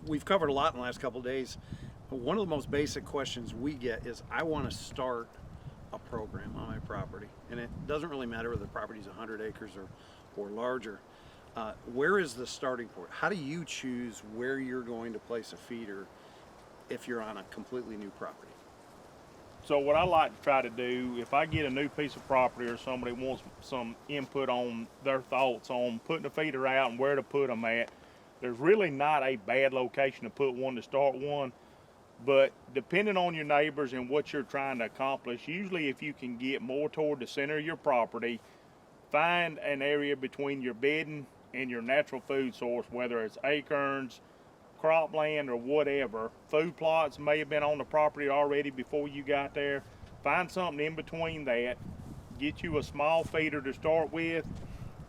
We've covered a lot in the last couple of days. One of the most basic questions we get is, I want to start a program on my property. And it doesn't really matter whether the property is 100 acres or larger. Where is the starting point? How do you choose where you're going to place a feeder if you're on a completely new property? So what I like to try to do, if I get a new piece of property or somebody wants some input on their thoughts on putting a feeder out and where to put them at, there's really not a bad location to put one to start one. But depending on your neighbors and what you're trying to accomplish, usually if you can get more toward the center of your property, find an area between your bedding and your natural food source, whether it's acorns, cropland, or whatever. Food plots may have been on the property already before you got there. Find something in between that. Get you a small feeder to start with.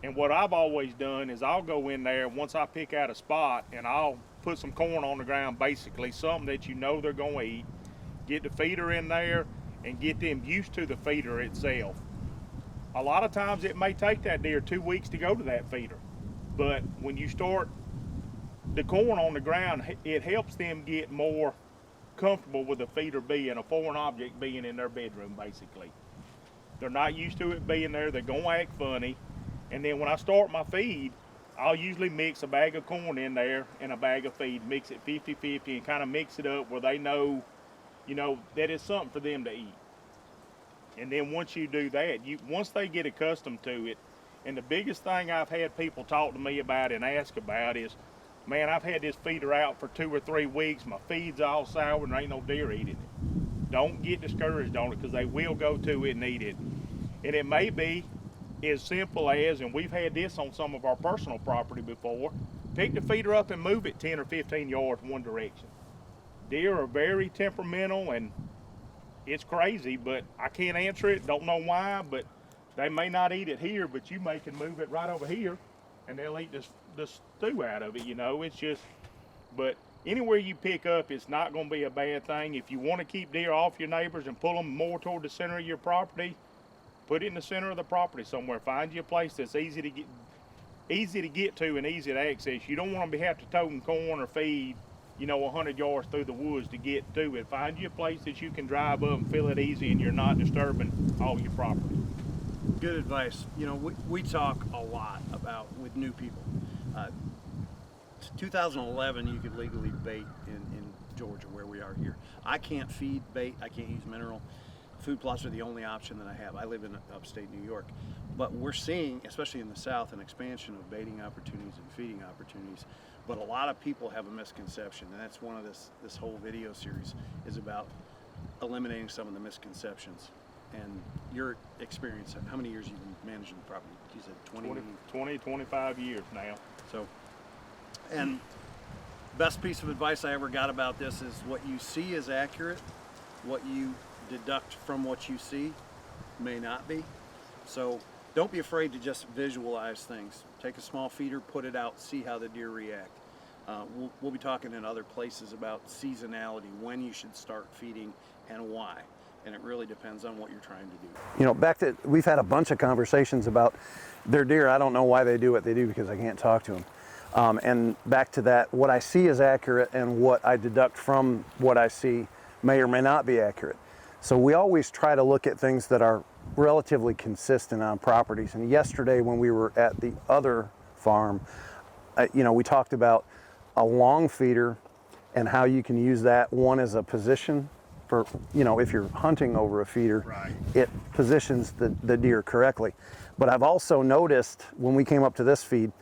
And what I've always done is I'll go in there once I pick out a spot and I'll put some corn on the ground, basically something that you know they're going to eat. Get the feeder in there and get them used to the feeder itself. A lot of times it may take that deer 2 weeks to go to that feeder, but when you start the corn on the ground, it helps them get more comfortable with the feeder being a foreign object, being in their bedroom. Basically, they're not used to it being there. They're gonna act funny. And then when I start my feed, I'll usually mix a bag of corn in there and a bag of feed, mix it 50-50, and kind of mix it up where they know, that it's something for them to eat. And then once you do that, once they get accustomed to it, and the biggest thing I've had people talk to me about and ask about is, man, I've had this feeder out for 2 or 3 weeks, my feed's all sour and there ain't no deer eating it. Don't get discouraged on it, because they will go to it and eat it. And it may be as simple as, and we've had this on some of our personal property before, pick the feeder up and move it 10 or 15 yards one direction. Deer are very temperamental, and it's crazy, but I can't answer it, don't know why, but they may not eat it here, but you can move it right over here and they'll eat the stew out of it. It's just, but anywhere you pick up, it's not going to be a bad thing. If you want to keep deer off your neighbors and pull them more toward the center of your property, put it in the center of the property somewhere. Find you a place that's easy to get to and easy to access. You don't want to have to tow them corn or feed 100 yards through the woods to get to it. Find you a place that you can drive up and feel it easy and you're not disturbing all your property. Good advice. We talk a lot about with new people. 2011, you could legally bait in Georgia, where we are here. I can't feed bait. I can't use mineral. Food plots are the only option that I have. I live in upstate New York. But we're seeing, especially in the South, an expansion of baiting opportunities and feeding opportunities. But a lot of people have a misconception, and that's one of this whole video series is about eliminating some of the misconceptions. And your experience, how many years you've been managing the property? You said 20, 25 years now. So, and best piece of advice I ever got about this is, what you see is accurate. What you deduct from what you see may not be. So don't be afraid to just visualize things. Take a small feeder, put it out, see how the deer react. We'll be talking in other places about seasonality, when you should start feeding and why. And it really depends on what you're trying to do. We've had a bunch of conversations about their deer. I don't know why they do what they do, because I can't talk to them. And back to that, what I see is accurate, and what I deduct from what I see may or may not be accurate. So we always try to look at things that are relatively consistent on properties. And yesterday, when we were at the other farm, we talked about a long feeder and how you can use that one as a position for, if you're hunting over a feeder, right, it positions the deer correctly. But I've also noticed when we came up to this feed,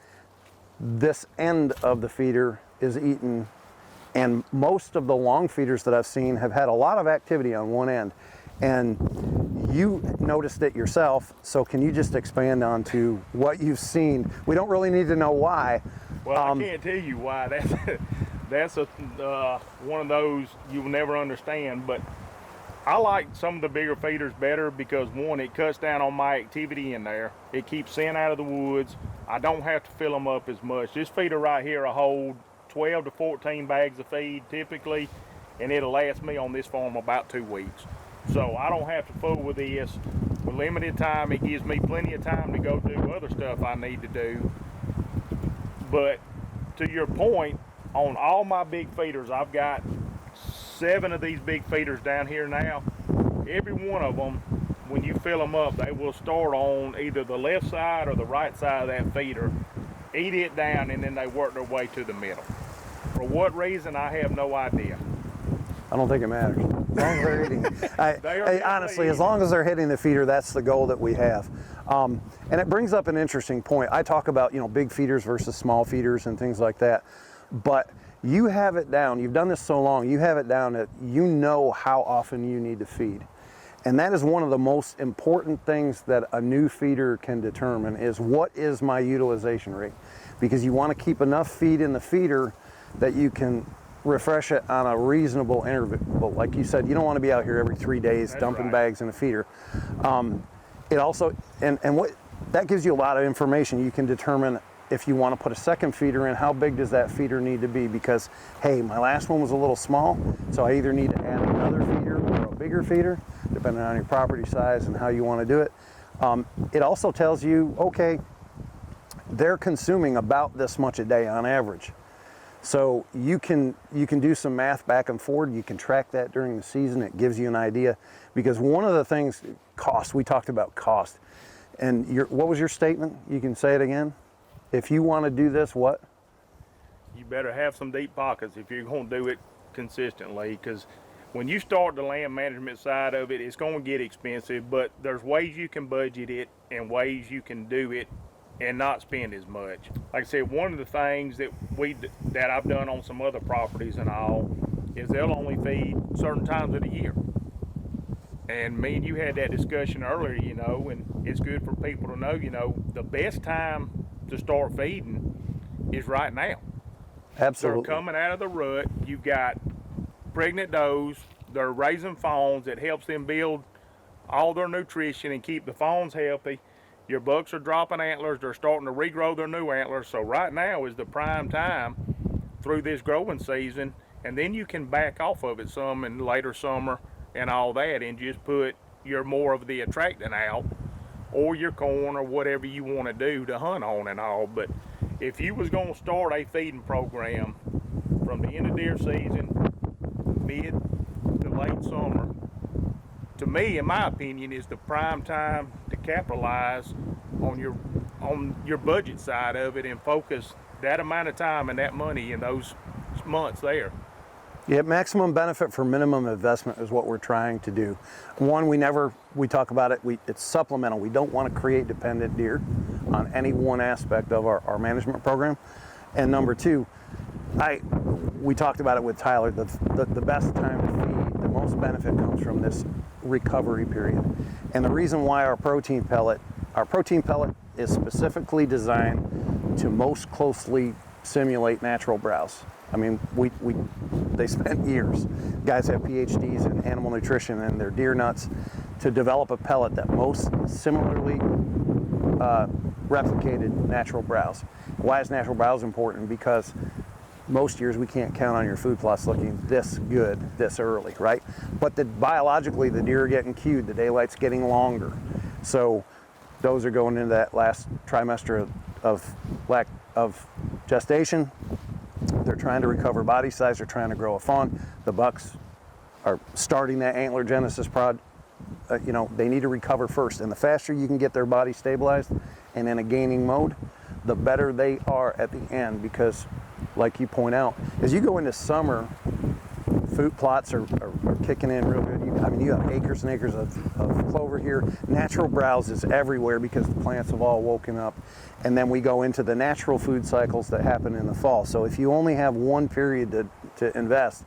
this end of the feeder is eaten, and most of the long feeders that I've seen have had a lot of activity on one end. And you noticed it yourself, so can you just expand on to what you've seen? We don't really need to know why. Well, I can't tell you why. That's one of those you will never understand, but I like some of the bigger feeders better because, one, it cuts down on my activity in there. It keeps scent out of the woods. I don't have to fill them up as much. This feeder right here will hold 12 to 14 bags of feed typically, and it'll last me on this farm about 2 weeks. So I don't have to fool with this. With limited time, it gives me plenty of time to go do other stuff I need to do. But to your point, on all my big feeders, I've got 7 of these big feeders down here now. Every one of them, when you fill them up, they will start on either the left side or the right side of that feeder, eat it down, and then they work their way to the middle. For what reason, I have no idea. I don't think it matters. As long as they're hitting, honestly, as long as they're hitting the feeder, that's the goal that we have. And it brings up an interesting point. I talk about, you know, big feeders versus small feeders and things like that. But you have it down. You've done this so long. You have it down that you know how often you need to feed. And that is one of the most important things that a new feeder can determine is what is my utilization rate? Because you want to keep enough feed in the feeder that you can refresh it on a reasonable interval. Like you said, you don't want to be out here every 3 days dumping bags in a feeder. It also, and what that gives you a lot of information. You can determine if you want to put a second feeder in, how big does that feeder need to be? Because, hey, my last one was a little small, so I either need to add another feeder or a bigger feeder, depending on your property size and how you want to do it. It also tells you, okay, they're consuming about this much a day on average. So you can do some math back and forward. You can track that during the season. It gives you an idea. Because one of the things, cost, we talked about cost. And what was your statement? You can say it again. If you want to do this, what? You better have some deep pockets if you're going to do it consistently, because when you start the land management side of it, it's going to get expensive, but there's ways you can budget it and ways you can do it and not spend as much. Like I said, one of the things that I've done on some other properties and all is they'll only feed certain times of the year. And me and you had that discussion earlier, you know, and it's good for people to know, you know, the best time to start feeding is right now. Absolutely. They're coming out of the rut. You've got pregnant does. They're raising fawns. That helps them build all their nutrition and keep the fawns healthy. Your bucks are dropping antlers. They're starting to regrow their new antlers. So right now is the prime time through this growing season. And then you can back off of it some in later summer and all that and just put your more of the attractant out, or your corn, or whatever you want to do to hunt on and all. But if you was going to start a feeding program from the end of deer season, mid to late summer, to me, in my opinion, is the prime time to capitalize on your budget side of it and focus that amount of time and that money in those months there. Yeah, maximum benefit for minimum investment is what we're trying to do. One, we talk about it, it's supplemental. We don't want to create dependent deer on any one aspect of our management program. And number two, we talked about it with Tyler, the best time to feed, the most benefit comes from this recovery period. And the reason why our protein pellet is specifically designed to most closely simulate natural browse. I mean, they spent years. Guys have PhDs in animal nutrition and their deer nuts to develop a pellet that most similarly replicated natural browse. Why is natural browse important? Because most years we can't count on your food plots looking this good this early, right? But biologically the deer are getting cued, the daylight's getting longer. So those are going into that last trimester of gestation. They're trying to recover body size, they're trying to grow a fawn. The bucks are starting that antler genesis they need to recover first. And the faster you can get their body stabilized and in a gaining mode, the better they are at the end. Because like you point out, as you go into summer, food plots are kicking in real good. You have acres and acres of clover here. Natural browse is everywhere because the plants have all woken up. And then we go into the natural food cycles that happen in the fall. So if you only have one period to invest,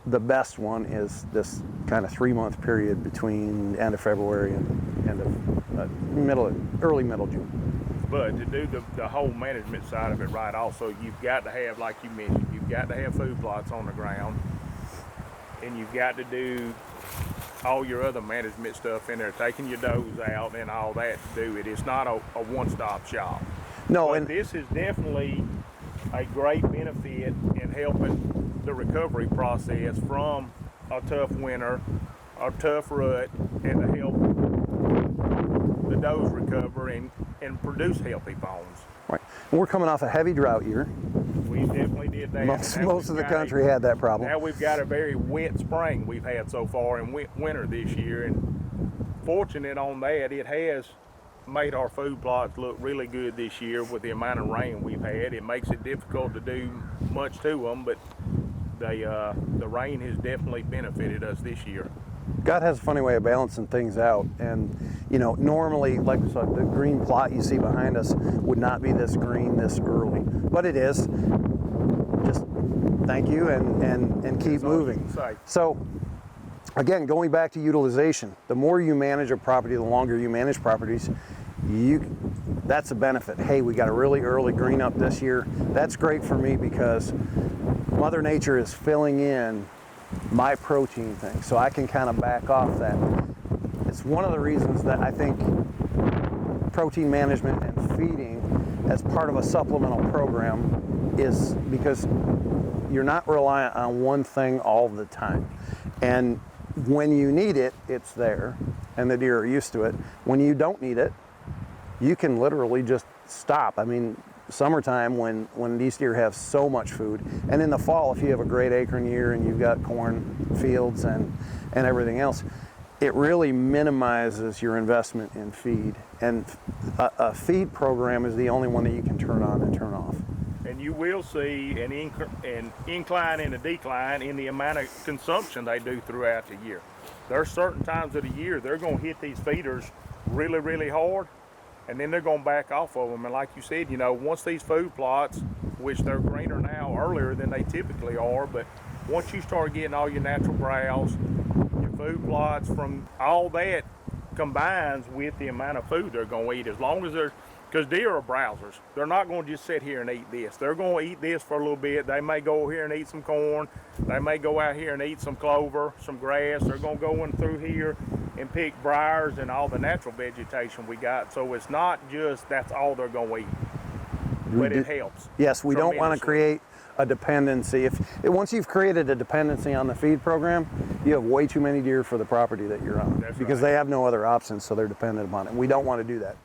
the best one is this kind of 3-month period between end of February and end of early middle June. But to do the whole management side of it right, also you've got to have, like you mentioned, you've got to have food plots on the ground, and you've got to do all your other management stuff in there, taking your does out and all that to do it. It's not a one-stop shop. No, but and this is definitely a great benefit in helping the recovery process from a tough winter, a tough rut, and to help the does recover and produce healthy fawns. right. And we're coming off a heavy drought year. We definitely did that. Most of the country had that problem. Now we've got a very wet spring we've had so far and winter this year, and fortunate on that, it has made our food plots look really good this year with the amount of rain we've had. It makes it difficult to do much to them, but the rain has definitely benefited us this year. God has a funny way of balancing things out, and you know, normally, like so the green plot you see behind us would not be this green this early, but it is. Just thank you and keep moving. So again, going back to utilization, the more you manage a property, the longer you manage properties, that's a benefit. Hey, we got a really early green up this year. That's great for me because Mother Nature is filling in my protein thing, so I can kind of back off that. It's one of the reasons that I think protein management and feeding as part of a supplemental program is because you're not reliant on one thing all the time. And when you need it, it's there, and the deer are used to it. When you don't need it, you can literally just stop. I mean, summertime when these deer have so much food, and in the fall if you have a great acreage year and you've got corn fields and everything else, it really minimizes your investment in feed. And a feed program is the only one that you can turn on and turn off. And you will see an incline and a decline in the amount of consumption they do throughout the year. There are certain times of the year they're going to hit these feeders really, really hard, and then they're going to back off of them. And like you said, you know, once these food plots, which they're greener now earlier than they typically are, but once you start getting all your natural browse, your food plots, from all that combines with the amount of food they're going to eat, as long as they're, because deer are browsers. They're not going to just sit here and eat this. They're going to eat this for a little bit. They may go here and eat some corn. They may go out here and eat some clover, some grass. They're going to go in through here and pick briars and all the natural vegetation we got. So it's not just that's all they're going to eat, but it helps. Yes, we don't want to create a dependency. Once you've created a dependency on the feed program, you have way too many deer for the property that you're on. That's because right. They have no other options, so they're dependent upon it. We don't want to do that.